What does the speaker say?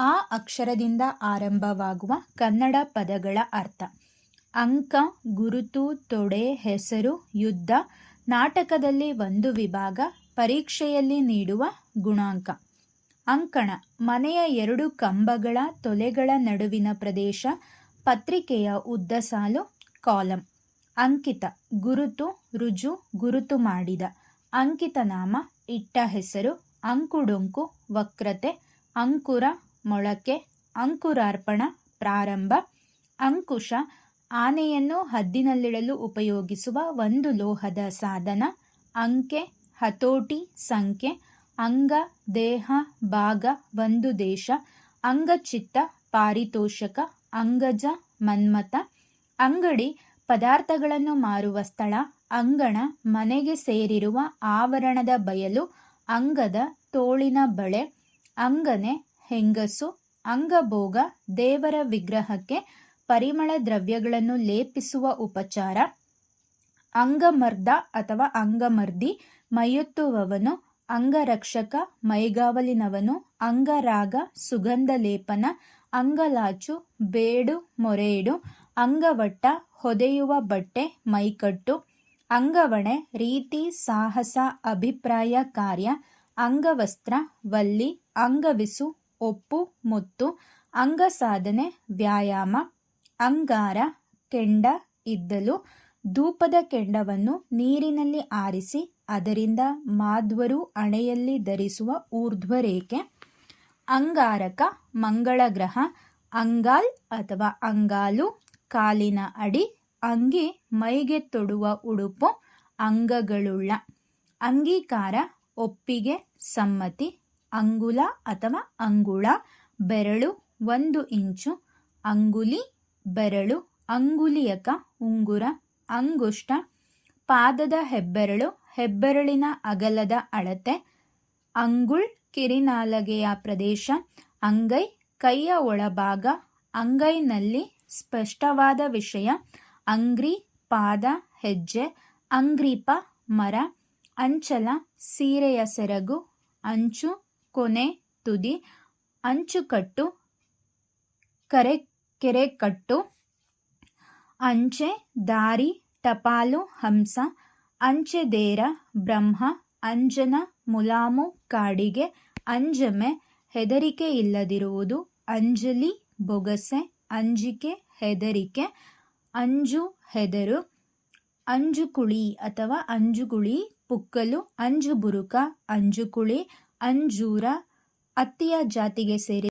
ಆ ಅಕ್ಷರದಿಂದ ಆರಂಭವಾಗುವ ಕನ್ನಡ ಪದಗಳ ಅರ್ಥ. ಅಂಕ, ಗುರುತು, ತೊಡೆ, ಹೆಸರು, ಯುದ್ಧ. ನಾಟಕದಲ್ಲಿ ಒಂದು ವಿಭಾಗ, ಪರೀಕ್ಷೆಯಲ್ಲಿ ನೀಡುವ ಗುಣಾಂಕ. ಅಂಕಣ, ಮನೆಯ ಎರಡು ಕಂಬಗಳ ತೊಲೆಗಳ ನಡುವಿನ ಪ್ರದೇಶ. ಪತ್ರಿಕೆಯ ಉದ್ದ ಸಾಲು, ಕಾಲಂ. ಅಂಕಿತ, ಗುರುತು, ರುಜು, ಗುರುತು ಮಾಡಿದ. ಅಂಕಿತನಾಮ, ಇಟ್ಟ ಹೆಸರು. ಅಂಕುಡೊಂಕು, ವಕ್ರತೆ. ಅಂಕುರ, ಮೊಳಕೆ. ಅಂಕುರಾರ್ಪಣ, ಪ್ರಾರಂಭ. ಅಂಕುಶ, ಆನೆಯನ್ನು ಹದ್ದಿನಲ್ಲಿಡಲು ಉಪಯೋಗಿಸುವ ಒಂದು ಲೋಹದ ಸಾಧನ. ಅಂಕೆ, ಹತೋಟಿ, ಸಂಖ್ಯೆ. ಅಂಗ, ದೇಹ, ಭಾಗ, ಒಂದು ದೇಶ. ಅಂಗಚಿತ್ತ, ಪಾರಿತೋಷಕ. ಅಂಗಜ, ಮನ್ಮಥ. ಅಂಗಡಿ, ಪದಾರ್ಥಗಳನ್ನು ಮಾರುವ ಸ್ಥಳ. ಅಂಗಣ, ಮನೆಗೆ ಸೇರಿರುವ ಆವರಣದ ಬಯಲು. ಅಂಗದ, ತೋಳಿನ ಬಳೆ. ಅಂಗನೆ, ಹೆಂಗಸು. ಅಂಗಭೋಗ, ದೇವರ ವಿಗ್ರಹಕ್ಕೆ ಪರಿಮಳ ದ್ರವ್ಯಗಳನ್ನು ಲೇಪಿಸುವ ಉಪಚಾರ. ಅಂಗಮರ್ದ ಅಥವಾ ಅಂಗಮರ್ದಿ, ಮೈಯೊತ್ತುವವನು. ಅಂಗರಕ್ಷಕ, ಮೈಗಾವಲಿನವನು. ಅಂಗರಾಗ, ಸುಗಂಧ ಲೇಪನ. ಅಂಗಲಾಚು, ಬೇಡು, ಮೊರೆಯಿಡು. ಅಂಗವಟ್ಟ, ಹೊದೆಯುವ ಬಟ್ಟೆ, ಮೈಕಟ್ಟು. ಅಂಗವಣೆ, ರೀತಿ, ಸಾಹಸ, ಅಭಿಪ್ರಾಯ, ಕಾರ್ಯ. ಅಂಗವಸ್ತ್ರ, ವಲ್ಲಿ. ಅಂಗವಿಸು, ಒಪ್ಪು, ಮುತ್ತು. ಅಂಗಸಾಧನೆ, ವ್ಯಾಯಾಮ. ಅಂಗಾರ, ಕೆಂಡ, ಇದ್ದಲು. ಧೂಪದ ಕೆಂಡವನ್ನು ನೀರಿನಲ್ಲಿ ಆರಿಸಿ ಅದರಿಂದ ಮಾಧ್ವರು ಹಣೆಯಲ್ಲಿ ಧರಿಸುವ ಊರ್ಧ್ವರೇಖೆ. ಅಂಗಾರಕ, ಮಂಗಳ ಗ್ರಹ. ಅಂಗಾಲ್ ಅಥವಾ ಅಂಗಾಲು, ಕಾಲಿನ ಅಡಿ. ಅಂಗಿ, ಮೈಗೆ ತೊಡುವ ಉಡುಪು, ಅಂಗಗಳುಳ್ಳ. ಅಂಗೀಕಾರ, ಒಪ್ಪಿಗೆ, ಸಮ್ಮತಿ. ಅಂಗುಲ ಅಥವಾ ಅಂಗುಳ, ಬೆರಳು, 1 ಇಂಚು. ಅಂಗುಲಿ, ಬೆರಳು. ಅಂಗುಲಿಯಕ, ಉಂಗುರ. ಅಂಗುಷ್ಟ, ಪಾದದ ಹೆಬ್ಬೆರಳು, ಹೆಬ್ಬೆರಳಿನ ಅಗಲದ ಅಳತೆ. ಅಂಗುಳ್, ಕಿರಿನಾಲಗೆಯ ಪ್ರದೇಶ. ಅಂಗೈ, ಕೈಯ ಒಳಭಾಗ. ಅಂಗೈನಲ್ಲಿ, ಸ್ಪಷ್ಟವಾದ ವಿಷಯ. ಅಂಗ್ರಿ, ಪಾದ, ಹೆಜ್ಜೆ. ಅಂಗ್ರೀಪ, ಮರ. ಅಂಚಲ, ಸೀರೆಯ ಸೆರಗು. ಅಂಚು, ಕೊನೆ, ತುದಿ. ಅಂಚುಕಟ್ಟು, ಕೆರೆಕಟ್ಟು. ಅಂಚೆ, ದಾರಿ, ಟಪಾಲು, ಹಂಸ. ಅಂಚೆದೇರ, ಬ್ರಹ್ಮ. ಅಂಜನ, ಮುಲಾಮು, ಕಾಡಿಗೆ. ಅಂಜಮೆ, ಹೆದರಿಕೆ ಇಲ್ಲದಿರುವುದು. ಅಂಜಲಿ, ಬೊಗಸೆ. ಅಂಜಿಕೆ, ಹೆದರಿಕೆ. ಅಂಜು, ಹೆದರು. ಅಂಜುಕುಳಿ ಅಥವಾ ಅಂಜುಗುಳಿ, ಪುಕ್ಕಲು. ಅಂಜುಬುರುಕ, ಅಂಜುಕುಳಿ. ಅಂಜೂರ, ಹತ್ತಿಯ ಜಾತಿಗೆ ಸೇರಿದ